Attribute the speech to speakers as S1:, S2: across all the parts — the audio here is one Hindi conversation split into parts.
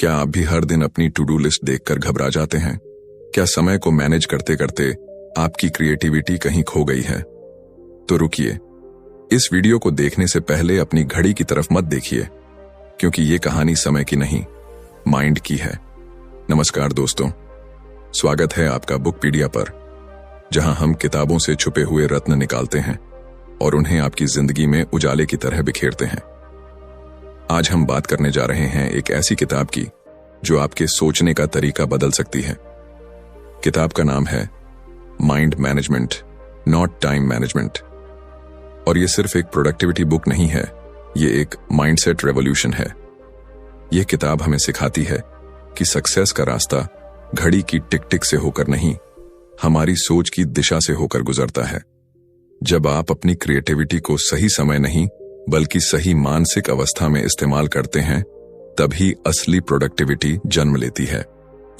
S1: क्या आप भी हर दिन अपनी टू डू लिस्ट देखकर घबरा जाते हैं? क्या समय को मैनेज करते करते आपकी क्रिएटिविटी कहीं खो गई है? तो रुकिए, इस वीडियो को देखने से पहले अपनी घड़ी की तरफ मत देखिए, क्योंकि ये कहानी समय की नहीं, माइंड की है। नमस्कार दोस्तों, स्वागत है आपका बुकपीडिया पर, जहां हम किताबों से छुपे हुए रत्न निकालते हैं और उन्हें आपकी जिंदगी में उजाले की तरह बिखेरते हैं। आज हम बात करने जा रहे हैं एक ऐसी किताब की जो आपके सोचने का तरीका बदल सकती है। किताब का नाम है mind management, not time management. और ये सिर्फ एक प्रोडक्टिविटी बुक नहीं है, ये एक माइंडसेट रेवोल्यूशन है। ये किताब हमें सिखाती है कि सक्सेस का रास्ता घड़ी की टिक टिक से होकर नहीं, हमारी सोच की दिशा से होकर गुजरता है। जब आप अपनी क्रिएटिविटी को सही समय नहीं बल्कि सही मानसिक अवस्था में इस्तेमाल करते हैं, तभी असली प्रोडक्टिविटी जन्म लेती है।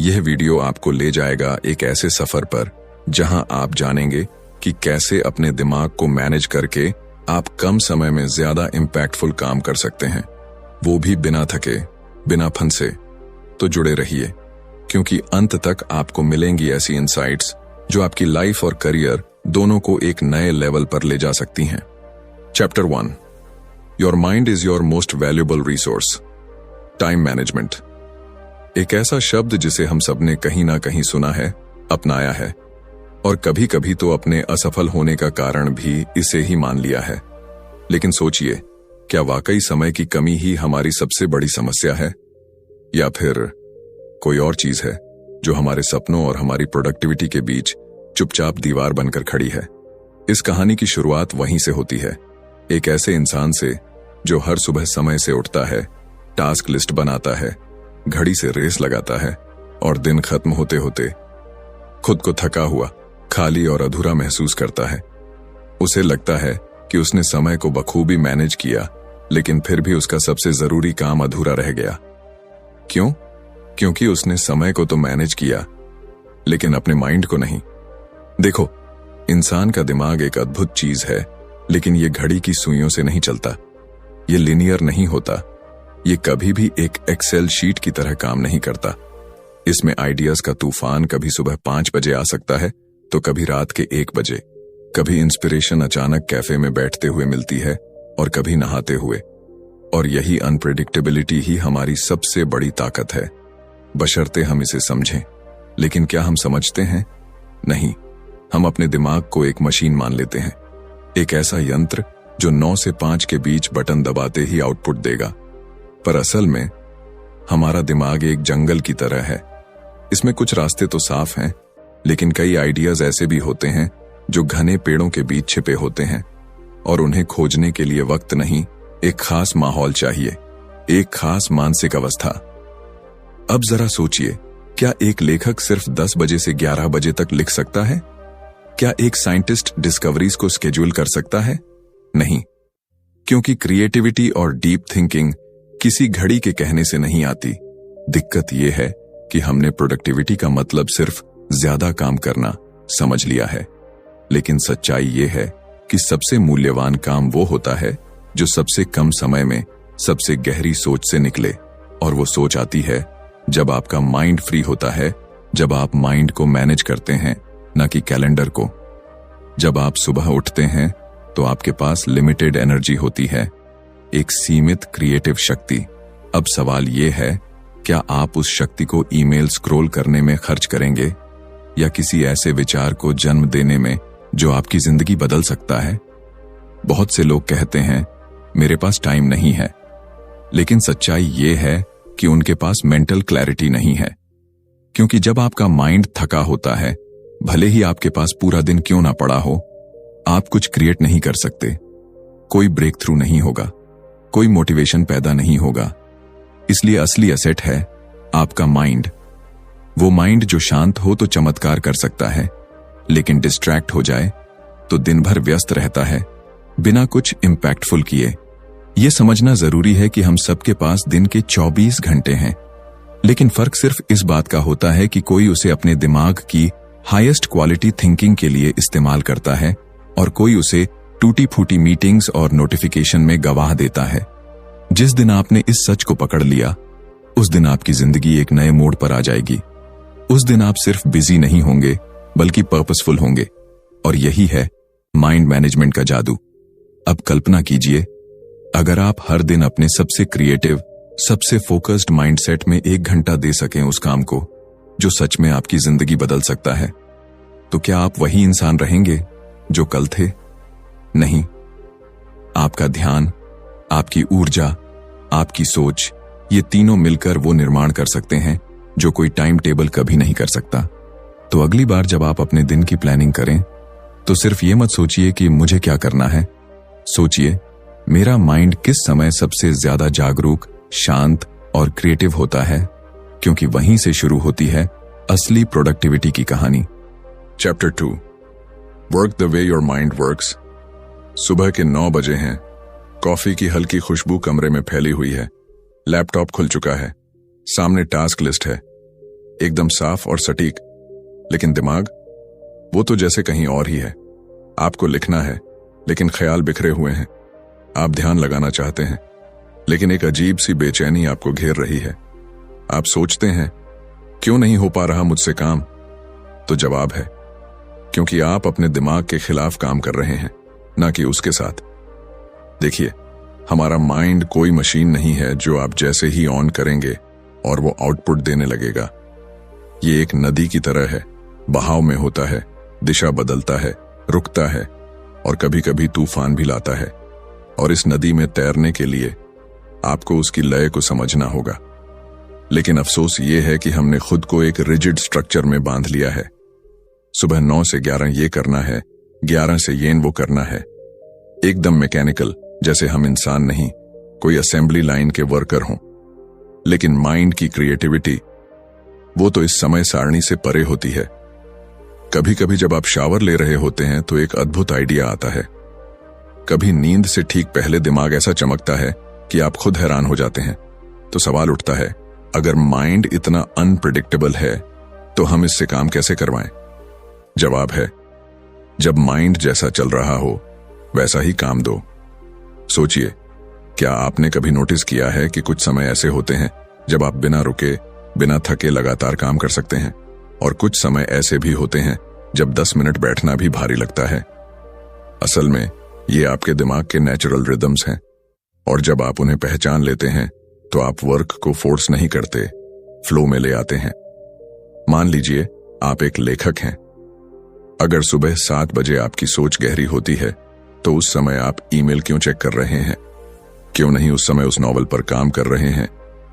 S1: यह वीडियो आपको ले जाएगा एक ऐसे सफर पर जहां आप जानेंगे कि कैसे अपने दिमाग को मैनेज करके आप कम समय में ज्यादा इंपैक्टफुल काम कर सकते हैं, वो भी बिना थके, बिना फंसे। तो जुड़े रहिए, क्योंकि अंत तक आपको मिलेंगी ऐसी इनसाइट्स जो आपकी लाइफ और करियर दोनों को एक नए लेवल पर ले जा सकती हैं। Chapter 1, your mind is your most valuable resource, time management. एक ऐसा शब्द जिसे हम सबने कहीं ना कहीं सुना है, अपनाया है, और कभी कभी तो अपने असफल होने का कारण भी इसे ही मान लिया है। लेकिन सोचिए, क्या वाकई समय की कमी ही हमारी सबसे बड़ी समस्या है, या फिर कोई और चीज है जो हमारे सपनों और हमारी प्रोडक्टिविटी के बीच चुपचाप दीवार बनकर खड़ी है? इस कहानी की शुरुआत वहीं से होती है, एक ऐसे इंसान से जो हर सुबह समय से उठता है, टास्क लिस्ट बनाता है, घड़ी से रेस लगाता है और दिन खत्म होते होते खुद को थका हुआ, खाली और अधूरा महसूस करता है। उसे लगता है कि उसने समय को बखूबी मैनेज किया, लेकिन फिर भी उसका सबसे जरूरी काम अधूरा रह गया। क्यों? क्योंकि उसने समय को तो मैनेज किया, लेकिन अपने माइंड को नहीं। देखो, इंसान का दिमाग एक अद्भुत चीज है, लेकिन ये घड़ी की सुइयों से नहीं चलता। ये लिनियर नहीं होता। ये कभी भी एक एक्सेल शीट की तरह काम नहीं करता। इसमें आइडियाज का तूफान कभी सुबह 5 बजे आ सकता है तो कभी रात के 1 बजे। कभी इंस्पिरेशन अचानक कैफे में बैठते हुए मिलती है और कभी नहाते हुए। और यही अनप्रेडिक्टेबिलिटी ही हमारी सबसे बड़ी ताकत है, बशर्ते हम इसे समझें। लेकिन क्या हम समझते हैं? नहीं। हम अपने दिमाग को एक मशीन मान लेते हैं, एक ऐसा यंत्र जो 9 से 5 के बीच बटन दबाते ही आउटपुट देगा। पर असल में हमारा दिमाग एक जंगल की तरह है। इसमें कुछ रास्ते तो साफ हैं, लेकिन कई आइडियाज ऐसे भी होते हैं जो घने पेड़ों के बीच छिपे होते हैं, और उन्हें खोजने के लिए वक्त नहीं, एक खास माहौल चाहिए, एक खास मानसिक अवस्था। अब जरा सोचिए, क्या एक लेखक सिर्फ 10 बजे से 11 बजे तक लिख सकता है? क्या एक साइंटिस्ट डिस्कवरीज को स्केड्यूल कर सकता है? नहीं, क्योंकि क्रिएटिविटी और डीप थिंकिंग किसी घड़ी के कहने से नहीं आती। दिक्कत यह है कि हमने प्रोडक्टिविटी का मतलब सिर्फ ज्यादा काम करना समझ लिया है। लेकिन सच्चाई यह है कि सबसे मूल्यवान काम वो होता है जो सबसे कम समय में सबसे गहरी सोच से निकले। और वो सोच आती है जब आपका माइंड फ्री होता है, जब आप माइंड को मैनेज करते हैं, न कि कैलेंडर को। जब आप सुबह उठते हैं तो आपके पास लिमिटेड एनर्जी होती है, एक सीमित क्रिएटिव शक्ति। अब सवाल यह है, क्या आप उस शक्ति को ईमेल स्क्रॉल करने में खर्च करेंगे, या किसी ऐसे विचार को जन्म देने में जो आपकी जिंदगी बदल सकता है? बहुत से लोग कहते हैं, मेरे पास टाइम नहीं है, लेकिन सच्चाई यह है कि उनके पास मेंटल क्लैरिटी नहीं है। क्योंकि जब आपका माइंड थका होता है, भले ही आपके पास पूरा दिन क्यों ना पड़ा हो, आप कुछ क्रिएट नहीं कर सकते। कोई ब्रेक थ्रू नहीं होगा, कोई मोटिवेशन पैदा नहीं होगा। इसलिए असली एसेट है आपका माइंड। वो माइंड जो शांत हो तो चमत्कार कर सकता है, लेकिन डिस्ट्रैक्ट हो जाए तो दिन भर व्यस्त रहता है, बिना कुछ इंपैक्टफुल किए। यह समझना जरूरी है कि हम सबके पास दिन के 24 घंटे हैं, लेकिन फर्क सिर्फ इस बात का होता है कि कोई उसे अपने दिमाग की हाईएस्ट क्वालिटी थिंकिंग के लिए इस्तेमाल करता है और कोई उसे टूटी फूटी मीटिंग्स और नोटिफिकेशन में गवाह देता है। जिस दिन आपने इस सच को पकड़ लिया, उस दिन आपकी जिंदगी एक नए मोड़ पर आ जाएगी। उस दिन आप सिर्फ बिजी नहीं होंगे बल्कि पर्पसफुल होंगे। और यही है माइंड मैनेजमेंट का जादू। अब कल्पना कीजिए, अगर आप हर दिन अपने सबसे क्रिएटिव, सबसे फोकस्ड माइंडसेट में 1 घंटा दे सकें उस काम को जो सच में आपकी जिंदगी बदल सकता है, तो क्या आप वही इंसान रहेंगे जो कल थे? नहीं। आपका ध्यान, आपकी ऊर्जा, आपकी सोच, ये तीनों मिलकर वो निर्माण कर सकते हैं जो कोई टाइम टेबल कभी नहीं कर सकता। तो अगली बार जब आप अपने दिन की प्लानिंग करें तो सिर्फ ये मत सोचिए कि मुझे क्या करना है। सोचिए, मेरा माइंड किस समय सबसे ज्यादा जागरूक, शांत और क्रिएटिव होता है, क्योंकि वहीं से शुरू होती है असली प्रोडक्टिविटी की कहानी। Chapter 2, work the way your mind works. सुबह के 9 बजे हैं। कॉफी की हल्की खुशबू कमरे में फैली हुई है। लैपटॉप खुल चुका है। सामने टास्क लिस्ट है, एकदम साफ और सटीक। लेकिन दिमाग, वो तो जैसे कहीं और ही है। आपको लिखना है, लेकिन ख्याल बिखरे हुए हैं। आप ध्यान लगाना चाहते हैं, लेकिन एक अजीब सी बेचैनी आपको घेर रही है। आप सोचते हैं, क्यों नहीं हो पा रहा मुझसे काम? तो जवाब है, क्योंकि आप अपने दिमाग के खिलाफ काम कर रहे हैं, ना कि उसके साथ। देखिए, हमारा माइंड कोई मशीन नहीं है जो आप जैसे ही ऑन करेंगे और वो आउटपुट देने लगेगा। ये एक नदी की तरह है, बहाव में होता है, दिशा बदलता है, रुकता है और कभी कभी तूफान भी लाता है। और इस नदी में तैरने के लिए आपको उसकी लय को समझना होगा। लेकिन अफसोस ये है कि हमने खुद को एक रिजिड स्ट्रक्चर में बांध लिया है। सुबह 9 से 11 ये करना है, 11 से ये वो करना है। एकदम मैकेनिकल, जैसे हम इंसान नहीं, कोई असेंबली लाइन के वर्कर हों। लेकिन माइंड की क्रिएटिविटी, वो तो इस समय सारणी से परे होती है। कभी कभी जब आप शावर ले रहे होते हैं तो एक अद्भुत आइडिया आता है। कभी नींद से ठीक पहले दिमाग ऐसा चमकता है कि आप खुद हैरान हो जाते हैं। तो सवाल उठता है, अगर माइंड इतना अनप्रेडिक्टेबल है तो हम इससे काम कैसे करवाएं? जवाब है, जब माइंड जैसा चल रहा हो वैसा ही काम दो। सोचिए, क्या आपने कभी नोटिस किया है कि कुछ समय ऐसे होते हैं जब आप बिना रुके, बिना थके लगातार काम कर सकते हैं, और कुछ समय ऐसे भी होते हैं जब 10 मिनट बैठना भी भारी लगता है। असल में ये आपके दिमाग के नेचुरल रिदम्स हैं, और जब आप उन्हें पहचान लेते हैं तो आप वर्क को फोर्स नहीं करते, फ्लो में ले आते हैं। मान लीजिए आप एक लेखक हैं। अगर सुबह 7 बजे आपकी सोच गहरी होती है तो उस समय आप ईमेल क्यों चेक कर रहे हैं? क्यों नहीं उस समय उस नॉवल पर काम कर रहे हैं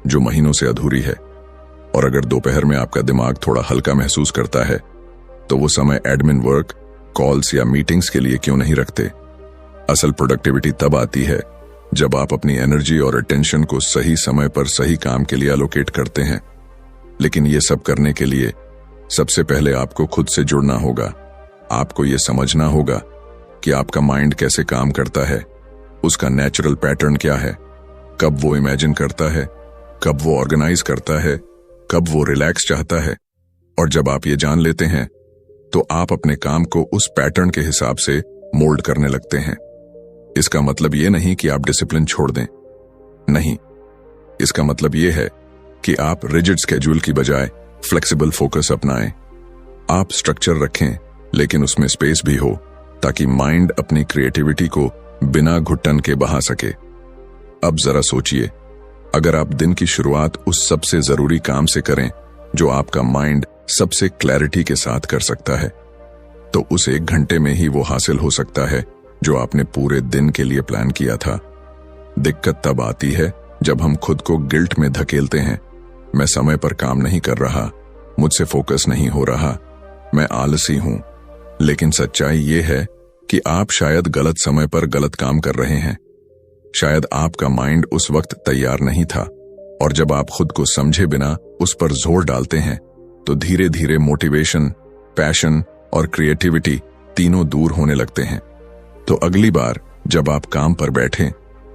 S1: जो महीनों से अधूरी है? और अगर दोपहर में आपका दिमाग थोड़ा हल्का महसूस करता है तो वो समय एडमिन वर्क, कॉल्स या मीटिंग्स के लिए क्यों नहीं रखते? असल प्रोडक्टिविटी तब आती है जब आप अपनी एनर्जी और अटेंशन को सही समय पर सही काम के लिए एलोकेट करते हैं। लेकिन ये सब करने के लिए सबसे पहले आपको खुद से जुड़ना होगा। आपको ये समझना होगा कि आपका माइंड कैसे काम करता है, उसका नेचुरल पैटर्न क्या है, कब वो इमेजिन करता है, कब वो ऑर्गेनाइज करता है, कब वो रिलैक्स चाहता है। और जब आप ये जान लेते हैं तो आप अपने काम को उस पैटर्न के हिसाब से मोल्ड करने लगते हैं। इसका मतलब ये नहीं कि आप डिसिप्लिन छोड़ दें, नहीं। इसका मतलब ये है कि आप रिजिड स्केड्यूल की बजाय फ्लेक्सिबल फोकस अपनाएं। आप स्ट्रक्चर रखें, लेकिन उसमें स्पेस भी हो, ताकि माइंड अपनी क्रिएटिविटी को बिना घुटन के बहा सके। अब जरा सोचिए, अगर आप दिन की शुरुआत उस सबसे जरूरी काम से करें जो आपका माइंड सबसे क्लैरिटी के साथ कर सकता है, तो उस 1 घंटे में ही वो हासिल हो सकता है जो आपने पूरे दिन के लिए प्लान किया था। दिक्कत तब आती है जब हम खुद को गिल्ट में धकेलते हैं। मैं समय पर काम नहीं कर रहा, मुझसे फोकस नहीं हो रहा, मैं आलसी हूं। लेकिन सच्चाई ये है कि आप शायद गलत समय पर गलत काम कर रहे हैं। शायद आपका माइंड उस वक्त तैयार नहीं था, और जब आप खुद को समझे बिना उस पर जोर डालते हैं तो धीरे धीरे मोटिवेशन, पैशन और क्रिएटिविटी तीनों दूर होने लगते हैं। तो अगली बार जब आप काम पर बैठें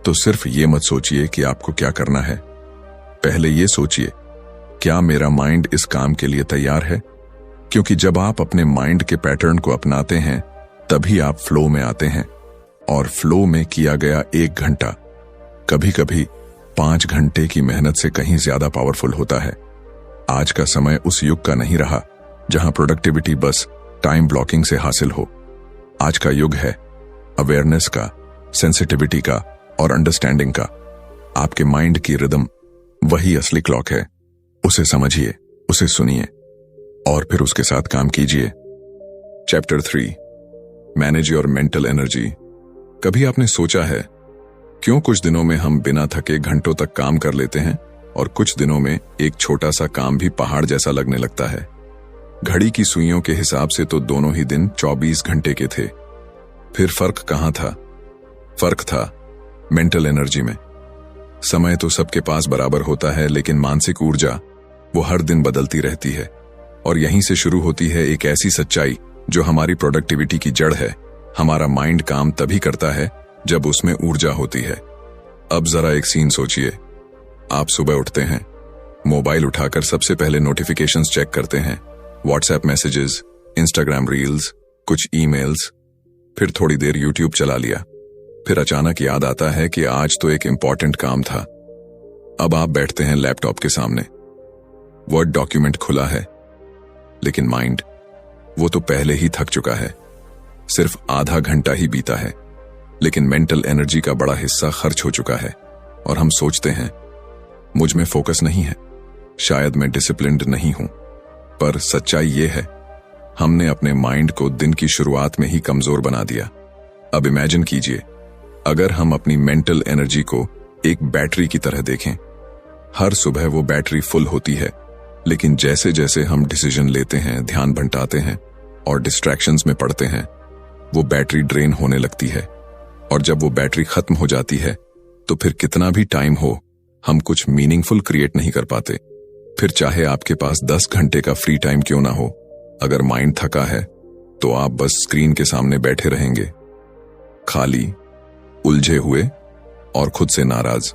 S1: तो सिर्फ ये मत सोचिए कि आपको क्या करना है। पहले ये सोचिए, क्या मेरा माइंड इस काम के लिए तैयार है? क्योंकि जब आप अपने माइंड के पैटर्न को अपनाते हैं तभी आप फ्लो में आते हैं। और फ्लो में किया गया 1 घंटा कभी कभी 5 घंटे की मेहनत से कहीं ज्यादा पावरफुल होता है। आज का समय उस युग का नहीं रहा जहां प्रोडक्टिविटी बस टाइम ब्लॉकिंग से हासिल हो। आज का युग है अवेयरनेस का, सेंसिटिविटी का और अंडरस्टैंडिंग का। आपके माइंड की रिदम वही असली क्लॉक है। उसे समझिए, उसे सुनिए और फिर उसके साथ काम कीजिए। Chapter 3, manage your mental energy. कभी आपने सोचा है क्यों कुछ दिनों में हम बिना थके घंटों तक काम कर लेते हैं और कुछ दिनों में एक छोटा सा काम भी पहाड़ जैसा लगने लगता है? घड़ी की सुइयों के हिसाब से तो दोनों ही दिन 24 घंटे के थे। फिर फर्क कहां था? फर्क था मेंटल एनर्जी में। समय तो सबके पास बराबर होता है, लेकिन मानसिक ऊर्जा वो हर दिन बदलती रहती है। और यहीं से शुरू होती है एक ऐसी सच्चाई जो हमारी प्रोडक्टिविटी की जड़ है। हमारा माइंड काम तभी करता है जब उसमें ऊर्जा होती है। अब जरा एक सीन सोचिए। आप सुबह उठते हैं, मोबाइल उठाकर सबसे पहले नोटिफिकेशंस चेक करते हैं, व्हाट्सएप मैसेजेस, इंस्टाग्राम रील्स, कुछ ईमेल्स, फिर थोड़ी देर यूट्यूब चला लिया। फिर अचानक याद आता है कि आज तो एक इंपॉर्टेंट काम था। अब आप बैठते हैं लैपटॉप के सामने, वर्ड डॉक्यूमेंट खुला है, लेकिन माइंड वो तो पहले ही थक चुका है। सिर्फ आधा घंटा ही बीता है, लेकिन मेंटल एनर्जी का बड़ा हिस्सा खर्च हो चुका है। और हम सोचते हैं मुझ में फोकस नहीं है, शायद मैं डिसिप्लिन्ड नहीं हूं। पर सच्चाई ये है, हमने अपने माइंड को दिन की शुरुआत में ही कमजोर बना दिया। अब इमेजिन कीजिए, अगर हम अपनी मेंटल एनर्जी को एक बैटरी की तरह देखें। हर सुबह वो बैटरी फुल होती है, लेकिन जैसे जैसे हम डिसीजन लेते हैं, ध्यान भटकाते हैं और डिस्ट्रैक्शंस में पड़ते हैं, वो बैटरी ड्रेन होने लगती है। और जब वो बैटरी खत्म हो जाती है तो फिर कितना भी टाइम हो, हम कुछ मीनिंगफुल क्रिएट नहीं कर पाते। फिर चाहे आपके पास 10 घंटे का फ्री टाइम क्यों ना हो, अगर माइंड थका है तो आप बस स्क्रीन के सामने बैठे रहेंगे, खाली, उलझे हुए और खुद से नाराज।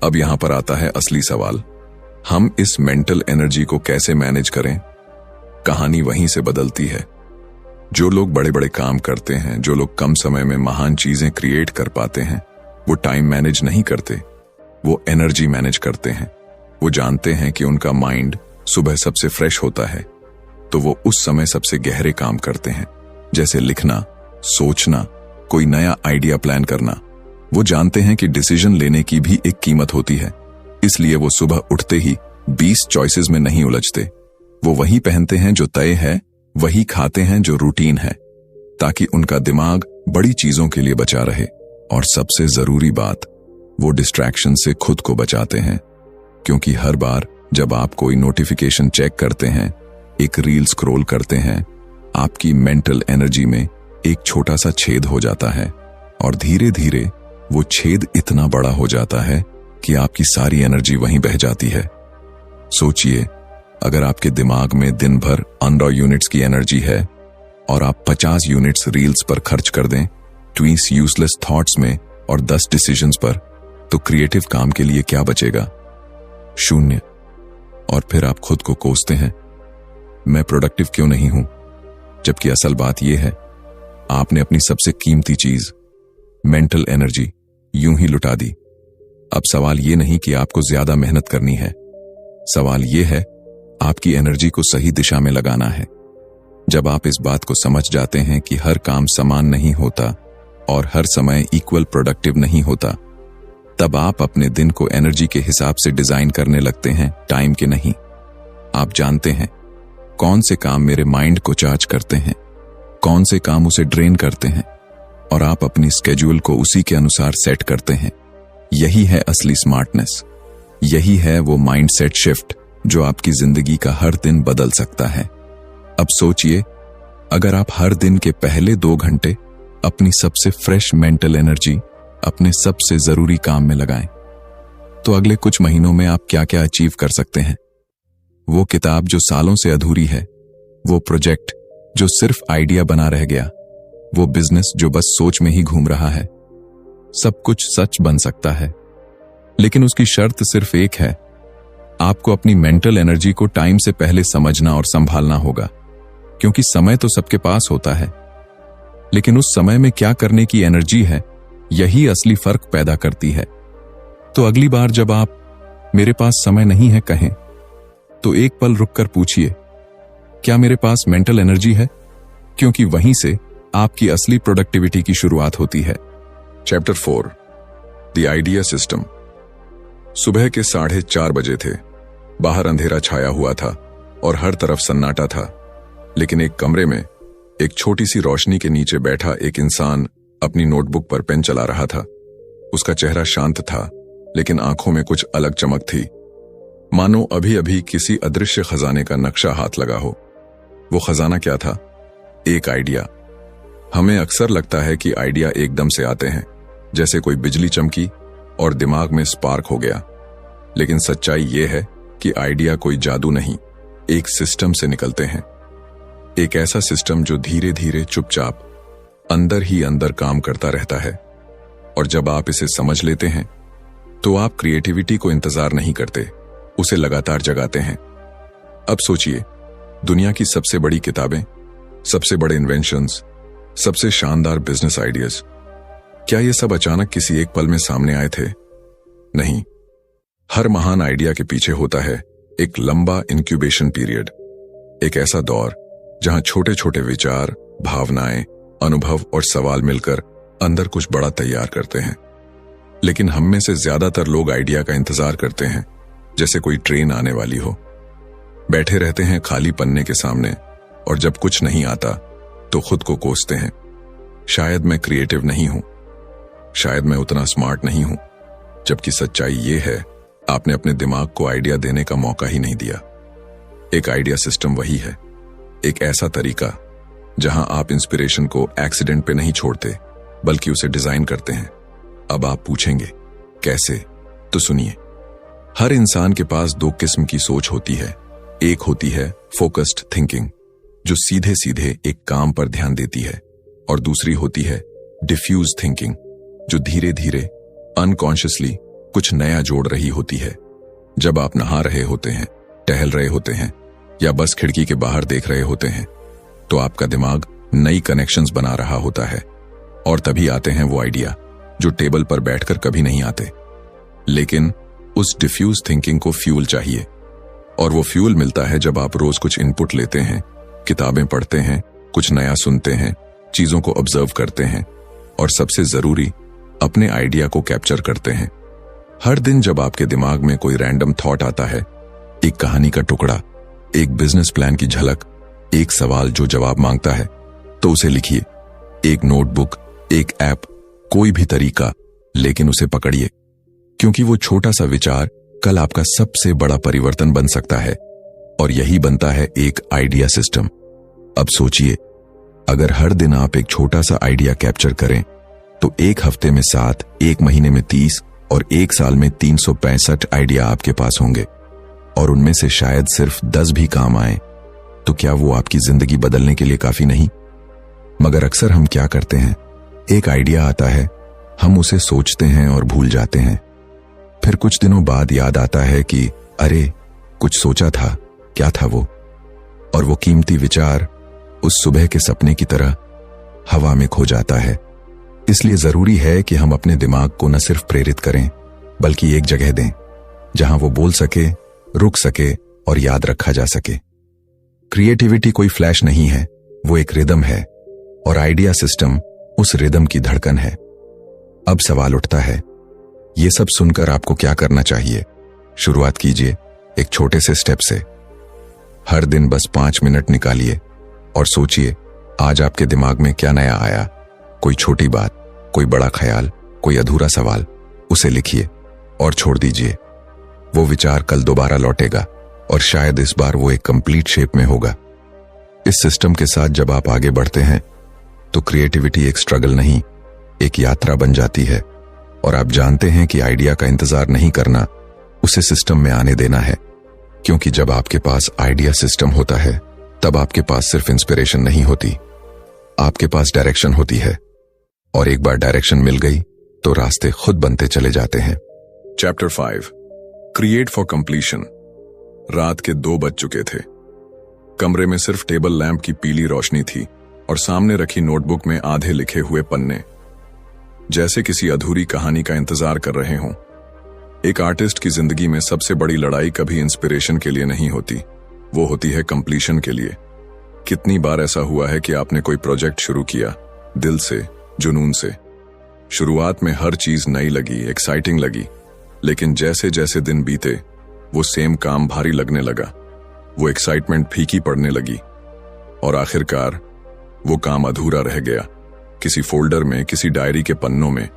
S1: अब यहां पर आता है असली सवाल, हम इस मेंटल एनर्जी को कैसे मैनेज करें? कहानी वहीं से बदलती है। जो लोग बड़े बड़े काम करते हैं, जो लोग कम समय में महान चीजें क्रिएट कर पाते हैं, वो टाइम मैनेज नहीं करते, वो एनर्जी मैनेज करते हैं। वो जानते हैं कि उनका माइंड सुबह सबसे फ्रेश होता है, तो वो उस समय सबसे गहरे काम करते हैं, जैसे लिखना, सोचना, कोई नया आइडिया प्लान करना। वो जानते हैं कि डिसीजन लेने की भी एक कीमत होती है, इसलिए वो सुबह उठते ही 20 चॉइसेस में नहीं उलझते। वो वही पहनते हैं जो तय है, वही खाते हैं जो रूटीन है, ताकि उनका दिमाग बड़ी चीजों के लिए बचा रहे। और सबसे जरूरी बात, वो डिस्ट्रैक्शन से खुद को बचाते हैं, क्योंकि हर बार जब आप कोई नोटिफिकेशन चेक करते हैं, एक रील स्क्रॉल करते हैं, आपकी मेंटल एनर्जी में एक छोटा सा छेद हो जाता है और धीरे धीरे वो छेद इतना बड़ा हो जाता है कि आपकी सारी एनर्जी वहीं बह जाती है। सोचिए, अगर आपके दिमाग में दिन भर 15 यूनिट्स की एनर्जी है और आप 50 यूनिट्स रील्स पर खर्च कर दें, 20 यूजलेस थॉट्स में और 10 डिसीजंस पर, तो क्रिएटिव काम के लिए क्या बचेगा? शून्य। और फिर आप खुद को कोसते हैं, मैं प्रोडक्टिव क्यों नहीं हूं? जबकि असल बात यह है, आपने अपनी सबसे कीमती चीज मेंटल एनर्जी यूं ही लुटा दी। अब सवाल ये नहीं कि आपको ज्यादा मेहनत करनी है, सवाल ये है आपकी एनर्जी को सही दिशा में लगाना है। जब आप इस बात को समझ जाते हैं कि हर काम समान नहीं होता और हर समय इक्वल प्रोडक्टिव नहीं होता, तब आप अपने दिन को एनर्जी के हिसाब से डिजाइन करने लगते हैं, टाइम के नहीं। आप जानते हैं कौन से काम मेरे माइंड को चार्ज करते हैं, कौन से काम उसे ड्रेन करते हैं, और आप अपनी स्केड्यूल को उसी के अनुसार सेट करते हैं। यही है असली स्मार्टनेस, यही है वो माइंडसेट शिफ्ट जो आपकी जिंदगी का हर दिन बदल सकता है। अब सोचिए, अगर आप हर दिन के पहले 2 घंटे अपनी सबसे फ्रेश मेंटल एनर्जी अपने सबसे जरूरी काम में लगाएं, तो अगले कुछ महीनों में आप क्या क्या अचीव कर सकते हैं। वो किताब जो सालों से अधूरी है, वो प्रोजेक्ट जो सिर्फ आइडिया बना रह गया, वो बिजनेस जो बस सोच में ही घूम रहा है, सब कुछ सच बन सकता है। लेकिन उसकी शर्त सिर्फ एक है, आपको अपनी मेंटल एनर्जी को टाइम से पहले समझना और संभालना होगा। क्योंकि समय तो सबके पास होता है, लेकिन उस समय में क्या करने की एनर्जी है, यही असली फर्क पैदा करती है। तो अगली बार जब आप मेरे पास समय नहीं है कहें, तो एक पल रुककर पूछिए, क्या मेरे पास मेंटल एनर्जी है? क्योंकि वहीं से आपकी असली प्रोडक्टिविटी की शुरुआत होती है। Chapter 4, the idea system. सुबह के 4:30 बजे थे। बाहर अंधेरा छाया हुआ था और हर तरफ सन्नाटा था, लेकिन एक कमरे में एक छोटी सी रोशनी के नीचे बैठा एक इंसान अपनी नोटबुक पर पेन चला रहा था। उसका चेहरा शांत था, लेकिन आंखों में कुछ अलग चमक थी, मानो अभी अभी किसी अदृश्य खजाने का नक्शा हाथ लगा हो। वो खजाना क्या था? एक आइडिया। हमें अक्सर लगता है कि आइडिया एकदम से आते हैं, जैसे कोई बिजली चमकी और दिमाग में स्पार्क हो गया। लेकिन सच्चाई ये है कि आइडिया कोई जादू नहीं, एक सिस्टम से निकलते हैं। एक ऐसा सिस्टम जो धीरे धीरे चुपचाप अंदर ही अंदर काम करता रहता है। और जब आप इसे समझ लेते हैं, तो आप क्रिएटिविटी को इंतजार नहीं करते, उसे लगातार जगाते हैं। अब सोचिए, दुनिया की सबसे बड़ी किताबें, सबसे बड़े इन्वेंशंस, सबसे शानदार बिजनेस आइडियाज, क्या ये सब अचानक किसी एक पल में सामने आए थे? नहीं। हर महान आइडिया के पीछे होता है एक लंबा इंक्यूबेशन पीरियड, एक ऐसा दौर जहां छोटे छोटे विचार, भावनाएं, अनुभव और सवाल मिलकर अंदर कुछ बड़ा तैयार करते हैं। लेकिन हम में से ज्यादातर लोग आइडिया का इंतजार करते हैं जैसे कोई ट्रेन आने वाली हो। बैठे रहते हैं खाली पन्ने के सामने, और जब कुछ नहीं आता तो खुद को कोसते हैं, शायद मैं क्रिएटिव नहीं हूं, शायद मैं उतना स्मार्ट नहीं हूं। जबकि सच्चाई ये है, आपने अपने दिमाग को आइडिया देने का मौका ही नहीं दिया। एक आइडिया सिस्टम वही है, एक ऐसा तरीका जहां आप इंस्पिरेशन को एक्सीडेंट पे नहीं छोड़ते, बल्कि उसे डिजाइन करते हैं। अब आप पूछेंगे कैसे? तो सुनिए। हर इंसान के पास 2 किस्म की सोच होती है। एक होती है फोकस्ड थिंकिंग, जो सीधे सीधे एक काम पर ध्यान देती है, और दूसरी होती है डिफ्यूज थिंकिंग, जो धीरे धीरे अनकॉन्शियसली कुछ नया जोड़ रही होती है। जब आप नहा रहे होते हैं, टहल रहे होते हैं, या बस खिड़की के बाहर देख रहे होते हैं, तो आपका दिमाग नई कनेक्शंस बना रहा होता है। और तभी आते हैं वो आइडिया जो टेबल पर बैठकर कभी नहीं आते। लेकिन उस डिफ्यूज थिंकिंग को फ्यूल चाहिए, और वो फ्यूल मिलता है जब आप रोज कुछ इनपुट लेते हैं, किताबें पढ़ते हैं, कुछ नया सुनते हैं, चीजों को ऑब्जर्व करते हैं, और सबसे जरूरी, अपने आइडिया को कैप्चर करते हैं। हर दिन जब आपके दिमाग में कोई रैंडम थॉट आता है, एक कहानी का टुकड़ा, एक बिजनेस प्लान की झलक, एक सवाल जो जवाब मांगता है, तो उसे लिखिए। एक नोटबुक, एक ऐप, कोई भी तरीका, लेकिन उसे पकड़िए, क्योंकि वो छोटा सा विचार कल आपका सबसे बड़ा परिवर्तन बन सकता है। और यही बनता है एक आइडिया सिस्टम। अब सोचिए, अगर हर दिन आप एक छोटा सा आइडिया कैप्चर करें, तो एक हफ्ते में 7, एक महीने में 30 और एक साल में 365 आइडिया आपके पास होंगे। और उनमें से शायद सिर्फ 10 भी काम आए, तो क्या वो आपकी जिंदगी बदलने के लिए काफी नहीं? मगर अक्सर हम क्या करते हैं, एक आइडिया आता है, हम उसे सोचते हैं और भूल जाते हैं। फिर कुछ दिनों बाद याद आता है कि अरे, कुछ सोचा था, क्या था वो? और वो कीमती विचार उस सुबह के सपने की तरह हवा में खो जाता है। इसलिए जरूरी है कि हम अपने दिमाग को न सिर्फ प्रेरित करें, बल्कि एक जगह दें जहां वो बोल सके, रुक सके और याद रखा जा सके। क्रिएटिविटी कोई फ्लैश नहीं है, वो एक रिदम है, और आइडिया सिस्टम उस रिदम की धड़कन है। अब सवाल उठता है, ये सब सुनकर आपको क्या करना चाहिए? शुरुआत कीजिए एक छोटे से स्टेप से। हर दिन बस 5 मिनट निकालिए और सोचिए, आज आपके दिमाग में क्या नया आया? कोई छोटी बात, कोई बड़ा ख्याल, कोई अधूरा सवाल, उसे लिखिए और छोड़ दीजिए। वो विचार कल दोबारा लौटेगा, और शायद इस बार वो एक कंप्लीट शेप में होगा। इस सिस्टम के साथ जब आप आगे बढ़ते हैं, तो क्रिएटिविटी एक स्ट्रगल नहीं, एक यात्रा बन जाती है। और आप जानते हैं कि आइडिया का इंतजार नहीं करना, उसे सिस्टम में आने देना है। क्योंकि जब आपके पास आइडिया सिस्टम होता है, तब आपके पास सिर्फ इंस्पिरेशन नहीं होती, आपके पास डायरेक्शन होती है। और एक बार डायरेक्शन मिल गई, तो रास्ते खुद बनते चले जाते हैं। Chapter 5, create for completion. रात के 2 बज चुके थे। कमरे में सिर्फ टेबल लैंप की पीली रोशनी थी, और सामने रखी नोटबुक में आधे लिखे हुए पन्ने, जैसे किसी अधूरी कहानी का इंतजार कर रहे हों। एक आर्टिस्ट की जिंदगी में सबसे बड़ी लड़ाई कभी इंस्पिरेशन के लिए नहीं होती, वो होती है कंप्लीशन के लिए। कितनी बार ऐसा हुआ है कि आपने कोई प्रोजेक्ट शुरू किया, दिल से, जुनून से। शुरुआत में हर चीज नई लगी, एक्साइटिंग लगी, लेकिन जैसे जैसे दिन बीते वो सेम काम भारी लगने लगा, वो एक्साइटमेंट फीकी पड़ने लगी और आखिरकार वो काम अधूरा रह गया, किसी फोल्डर में, किसी डायरी के पन्नों में,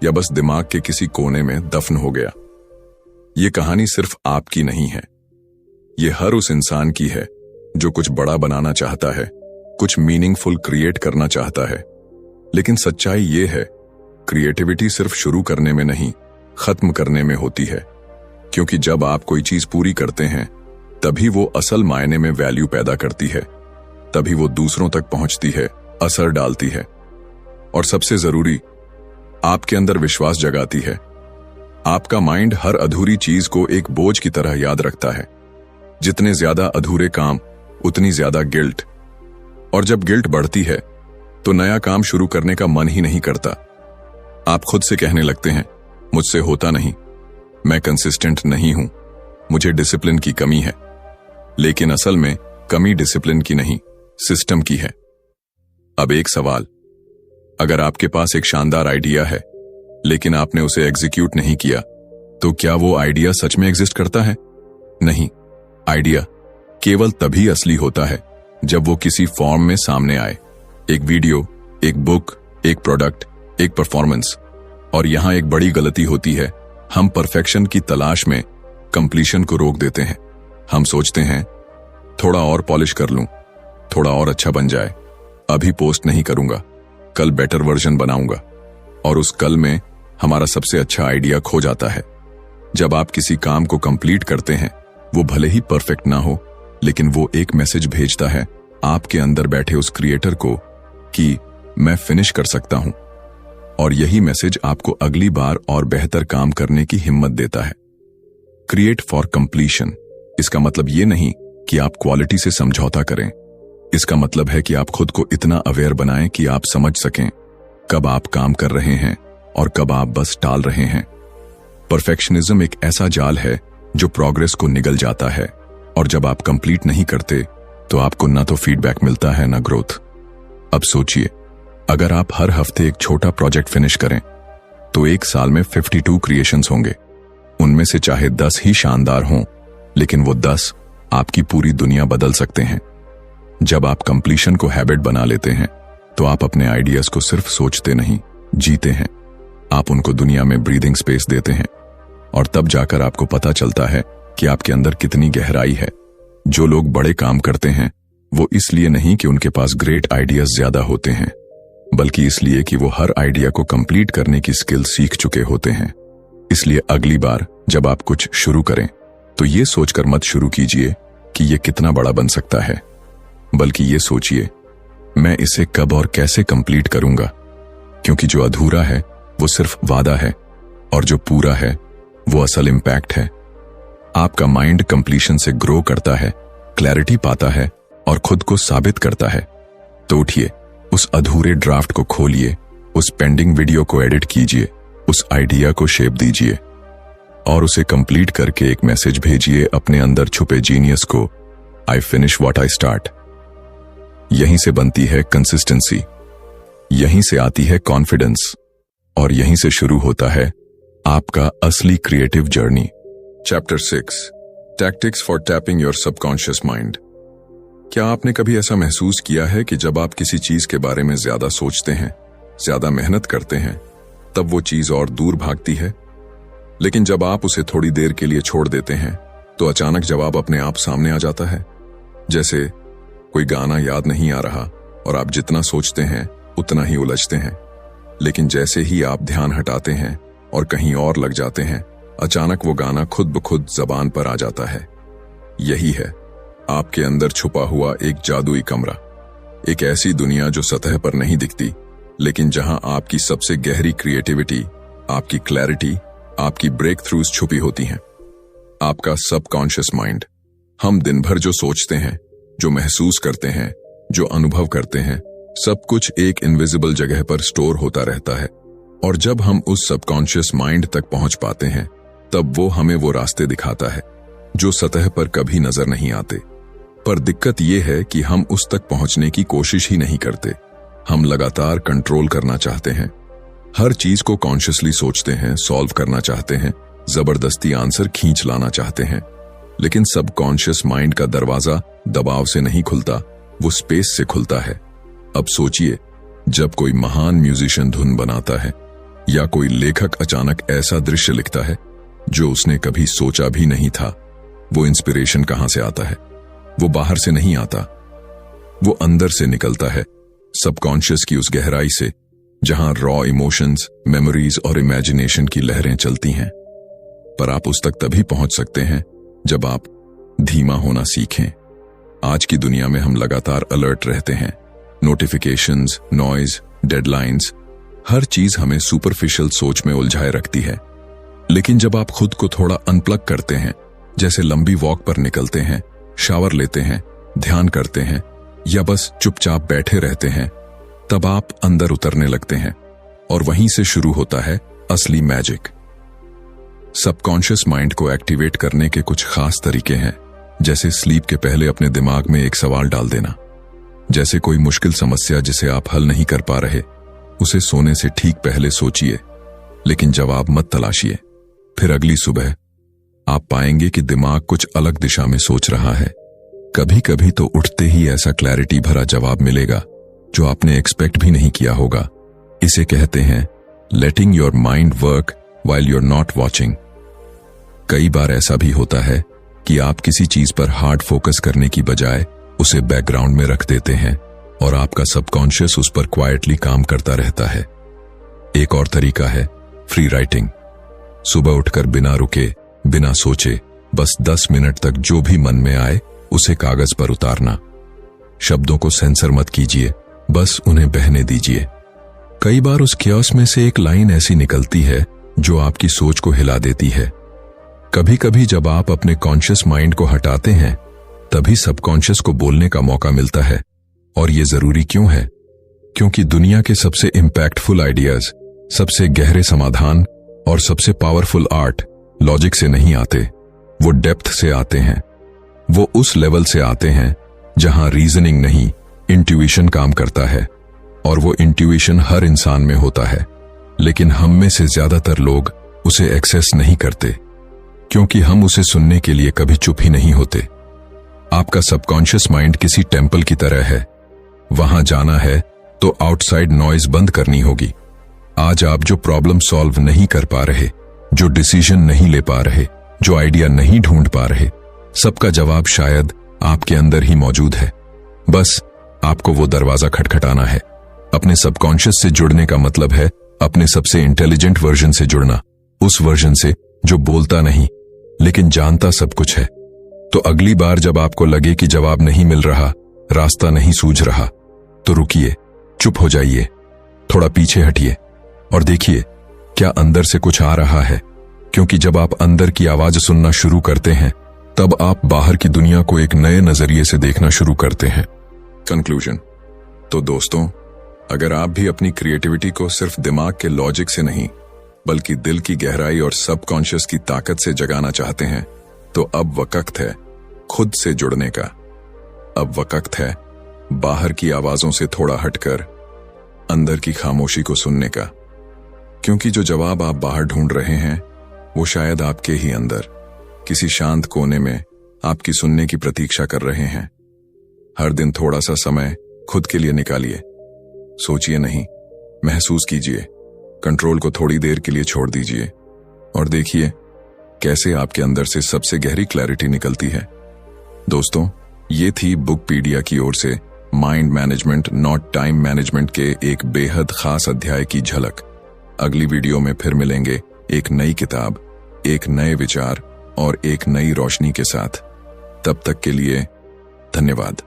S1: या बस दिमाग के किसी कोने में दफन हो गया। ये कहानी सिर्फ आपकी नहीं है, ये हर उस इंसान की है जो कुछ बड़ा बनाना चाहता है, कुछ मीनिंगफुल क्रिएट करना चाहता है। लेकिन सच्चाई ये है, क्रिएटिविटी सिर्फ शुरू करने में नहीं, खत्म करने में होती है। क्योंकि जब आप कोई चीज पूरी करते हैं तभी वो असल मायने में वैल्यू पैदा करती है, तभी वो दूसरों तक पहुंचती है, असर डालती है और सबसे जरूरी, आपके अंदर विश्वास जगाती है। आपका माइंड हर अधूरी चीज को एक बोझ की तरह याद रखता है। जितने ज्यादा अधूरे काम उतनी ज्यादा गिल्ट, और जब गिल्ट बढ़ती है तो नया काम शुरू करने का मन ही नहीं करता। आप खुद से कहने लगते हैं, मुझसे होता नहीं, मैं कंसिस्टेंट नहीं हूं, मुझे डिसिप्लिन की कमी है। लेकिन असल में कमी डिसिप्लिन की नहीं, सिस्टम की है। अब एक सवाल, अगर आपके पास एक शानदार आइडिया है लेकिन आपने उसे एग्जीक्यूट नहीं किया, तो क्या वो आइडिया सच में एग्जिस्ट करता है? नहीं, आइडिया केवल तभी असली होता है जब वो किसी फॉर्म में सामने आए। एक वीडियो, एक बुक, एक प्रोडक्ट, एक परफॉर्मेंस। और यहां एक बड़ी गलती होती है, हम परफेक्शन की तलाश में कंप्लीशन को रोक देते हैं। हम सोचते हैं थोड़ा और पॉलिश कर लूं, थोड़ा और अच्छा बन जाए, अभी पोस्ट नहीं करूंगा, कल बेटर वर्जन बनाऊंगा। और उस कल में हमारा सबसे अच्छा आइडिया खो जाता है। जब आप किसी काम को कंप्लीट करते हैं, वो भले ही परफेक्ट ना हो, लेकिन वो एक मैसेज भेजता है आपके अंदर बैठे उस क्रिएटर को कि मैं फिनिश कर सकता हूं। और यही मैसेज आपको अगली बार और बेहतर काम करने की हिम्मत देता है। क्रिएट फॉर कंप्लीशन, इसका मतलब ये नहीं कि आप क्वालिटी से समझौता करें। इसका मतलब है कि आप खुद को इतना अवेयर बनाएं कि आप समझ सकें कब आप काम कर रहे हैं और कब आप बस टाल रहे हैं। परफेक्शनिज्म एक ऐसा जाल है जो प्रोग्रेस को निगल जाता है, और जब आप कंप्लीट नहीं करते तो आपको ना तो फीडबैक मिलता है ना ग्रोथ। अब सोचिए, अगर आप हर हफ्ते एक छोटा प्रोजेक्ट फिनिश करें तो एक साल में 52 क्रिएशंस होंगे। उनमें से चाहे 10 ही शानदार हों, लेकिन वो 10 आपकी पूरी दुनिया बदल सकते हैं। जब आप कंप्लीशन को हैबिट बना लेते हैं तो आप अपने आइडियाज को सिर्फ सोचते नहीं, जीते हैं। आप उनको दुनिया में ब्रीदिंग स्पेस देते हैं, और तब जाकर आपको पता चलता है कि आपके अंदर कितनी गहराई है। जो लोग बड़े काम करते हैं वो इसलिए नहीं कि उनके पास ग्रेट आइडियाज ज्यादा होते हैं, बल्कि इसलिए कि वो हर आइडिया को कंप्लीट करने की स्किल सीख चुके होते हैं। इसलिए अगली बार जब आप कुछ शुरू करें तो ये सोचकर मत शुरू कीजिए कि ये कितना बड़ा बन सकता है, बल्कि ये सोचिए मैं इसे कब और कैसे कंप्लीट करूंगा। क्योंकि जो अधूरा है वो सिर्फ वादा है, और जो पूरा है वो असल इंपैक्ट है। आपका माइंड कंप्लीशन से ग्रो करता है, क्लैरिटी पाता है और खुद को साबित करता है। तो उठिए, उस अधूरे ड्राफ्ट को खोलिए, उस पेंडिंग वीडियो को एडिट कीजिए, उस आइडिया को शेप दीजिए और उसे कंप्लीट करके एक मैसेज भेजिए अपने अंदर छुपे जीनियस को, I finish what I start. यहीं से बनती है कंसिस्टेंसी, यहीं से आती है कॉन्फिडेंस, और यहीं से शुरू होता है आपका असली creative journey. Chapter 6, tactics for tapping your subconscious mind. क्या आपने कभी ऐसा महसूस किया है कि जब आप किसी चीज के बारे में ज्यादा सोचते हैं, ज्यादा मेहनत करते हैं, तब वो चीज और दूर भागती है? लेकिन जब आप उसे थोड़ी देर के लिए छोड़ देते हैं तो अचानक जवाब अपने आप सामने आ जाता है। जैसे कोई गाना याद नहीं आ रहा और आप जितना सोचते हैं उतना ही उलझते हैं, लेकिन जैसे ही आप ध्यान हटाते हैं और कहीं और लग जाते हैं, अचानक वो गाना खुद ब खुद जबान पर आ जाता है। यही है आपके अंदर छुपा हुआ एक जादुई कमरा, एक ऐसी दुनिया जो सतह पर नहीं दिखती, लेकिन जहां आपकी सबसे गहरी क्रिएटिविटी, आपकी क्लैरिटी, आपकी ब्रेक थ्रूज छुपी होती हैं। आपका सबकॉन्शियस माइंड। हम दिन भर जो सोचते हैं, जो महसूस करते हैं, जो अनुभव करते हैं, सब कुछ एक इनविजिबल जगह पर स्टोर होता रहता है। और जब हम उस सबकॉन्शियस माइंड तक पहुंच पाते हैं, तब वो हमें वो रास्ते दिखाता है जो सतह पर कभी नजर नहीं आते। पर दिक्कत ये है कि हम उस तक पहुंचने की कोशिश ही नहीं करते। हम लगातार कंट्रोल करना चाहते हैं, हर चीज को कॉन्शियसली सोचते हैं, सॉल्व करना चाहते हैं, जबरदस्ती आंसर खींच लाना चाहते हैं। लेकिन सबकॉन्शियस माइंड का दरवाजा दबाव से नहीं खुलता, वो स्पेस से खुलता है। अब सोचिए, जब कोई महान म्यूजिशियन धुन बनाता है या कोई लेखक अचानक ऐसा दृश्य लिखता है जो उसने कभी सोचा भी नहीं था, वो इंस्पिरेशन कहां से आता है? वो बाहर से नहीं आता, वो अंदर से निकलता है, सबकॉन्शियस की उस गहराई से जहां रॉ इमोशंस, मेमोरीज और इमेजिनेशन की लहरें चलती हैं। पर आप उस तक तभी पहुंच सकते हैं जब आप धीमा होना सीखें। आज की दुनिया में हम लगातार अलर्ट रहते हैं। नोटिफिकेशंस, नॉइज, डेडलाइंस, हर चीज हमें सुपरफिशियल सोच में उलझाए रखती है। लेकिन जब आप खुद को थोड़ा अनप्लग करते हैं, जैसे लंबी वॉक पर निकलते हैं, शावर लेते हैं, ध्यान करते हैं या बस चुपचाप बैठे रहते हैं, तब आप अंदर उतरने लगते हैं और वहीं से शुरू होता है असली मैजिक। सबकॉन्शियस माइंड को एक्टिवेट करने के कुछ खास तरीके हैं, जैसे स्लीप के पहले अपने दिमाग में एक सवाल डाल देना। जैसे कोई मुश्किल समस्या जिसे आप हल नहीं कर पा रहे, उसे सोने से ठीक पहले सोचिए, लेकिन जवाब मत तलाशिए। फिर अगली सुबह आप पाएंगे कि दिमाग कुछ अलग दिशा में सोच रहा है। कभी कभी तो उठते ही ऐसा क्लैरिटी भरा जवाब मिलेगा जो आपने एक्सपेक्ट भी नहीं किया होगा। इसे कहते हैं लेटिंग your mind work while you're not watching. कई बार ऐसा भी होता है कि आप किसी चीज पर हार्ड फोकस करने की बजाय उसे बैकग्राउंड में रख देते हैं और आपका सबकॉन्शियस उस पर क्वाइटली काम करता रहता है। एक और तरीका है फ्री राइटिंग। सुबह उठकर बिना रुके, बिना सोचे, बस 10 मिनट तक जो भी मन में आए उसे कागज पर उतारना। शब्दों को सेंसर मत कीजिए, बस उन्हें बहने दीजिए। कई बार उस क्योस में से एक लाइन ऐसी निकलती है जो आपकी सोच को हिला देती है। कभी कभी जब आप अपने कॉन्शियस माइंड को हटाते हैं, तभी सबकॉन्शियस को बोलने का मौका मिलता है। और ये जरूरी क्यों है? क्योंकि दुनिया के सबसे इंपैक्टफुल आइडियाज, सबसे गहरे समाधान और सबसे पावरफुल आर्ट लॉजिक से नहीं आते, वो डेप्थ से आते हैं। वो उस लेवल से आते हैं जहां रीजनिंग नहीं, इंट्यूइशन काम करता है। और वो इंट्यूइशन हर इंसान में होता है, लेकिन हम में से ज्यादातर लोग उसे एक्सेस नहीं करते, क्योंकि हम उसे सुनने के लिए कभी चुप ही नहीं होते। आपका सबकॉन्शियस माइंड किसी टेम्पल की तरह है। वहां जाना है तो आउटसाइड नॉइज बंद करनी होगी। आज आप जो प्रॉब्लम सॉल्व नहीं कर पा रहे, जो डिसीजन नहीं ले पा रहे, जो आइडिया नहीं ढूंढ पा रहे, सबका जवाब शायद आपके अंदर ही मौजूद है। बस आपको वो दरवाजा खटखटाना है। अपने सबकॉन्शियस से जुड़ने का मतलब है अपने सबसे इंटेलिजेंट वर्जन से जुड़ना, उस वर्जन से जो बोलता नहीं लेकिन जानता सब कुछ है। तो अगली बार जब आपको लगे कि जवाब नहीं मिल रहा, रास्ता नहीं सूझ रहा, तो रुकिए, चुप हो जाइए, थोड़ा पीछे हटिए और देखिए क्या अंदर से कुछ आ रहा है। क्योंकि जब आप अंदर की आवाज सुनना शुरू करते हैं, तब आप बाहर की दुनिया को एक नए नजरिए से देखना शुरू करते हैं। कंक्लूजन। तो दोस्तों, अगर आप भी अपनी क्रिएटिविटी को सिर्फ दिमाग के लॉजिक से नहीं, बल्कि दिल की गहराई और सबकॉन्शियस की ताकत से जगाना चाहते हैं, तो अब वक्त है खुद से जुड़ने का। अब वक्त है बाहर की आवाजों से थोड़ा हटकर अंदर की खामोशी को सुनने का। क्योंकि जो जवाब आप बाहर ढूंढ रहे हैं, वो शायद आपके ही अंदर किसी शांत कोने में आपकी सुनने की प्रतीक्षा कर रहे हैं। हर दिन थोड़ा सा समय खुद के लिए निकालिए। सोचिए नहीं, महसूस कीजिए। कंट्रोल को थोड़ी देर के लिए छोड़ दीजिए और देखिए कैसे आपके अंदर से सबसे गहरी क्लैरिटी निकलती है। दोस्तों, ये थी बुकपीडिया की ओर से mind management not time management के एक बेहद खास अध्याय की झलक। अगली वीडियो में फिर मिलेंगे एक नई किताब, एक नए विचार और एक नई रोशनी के साथ। तब तक के लिए धन्यवाद।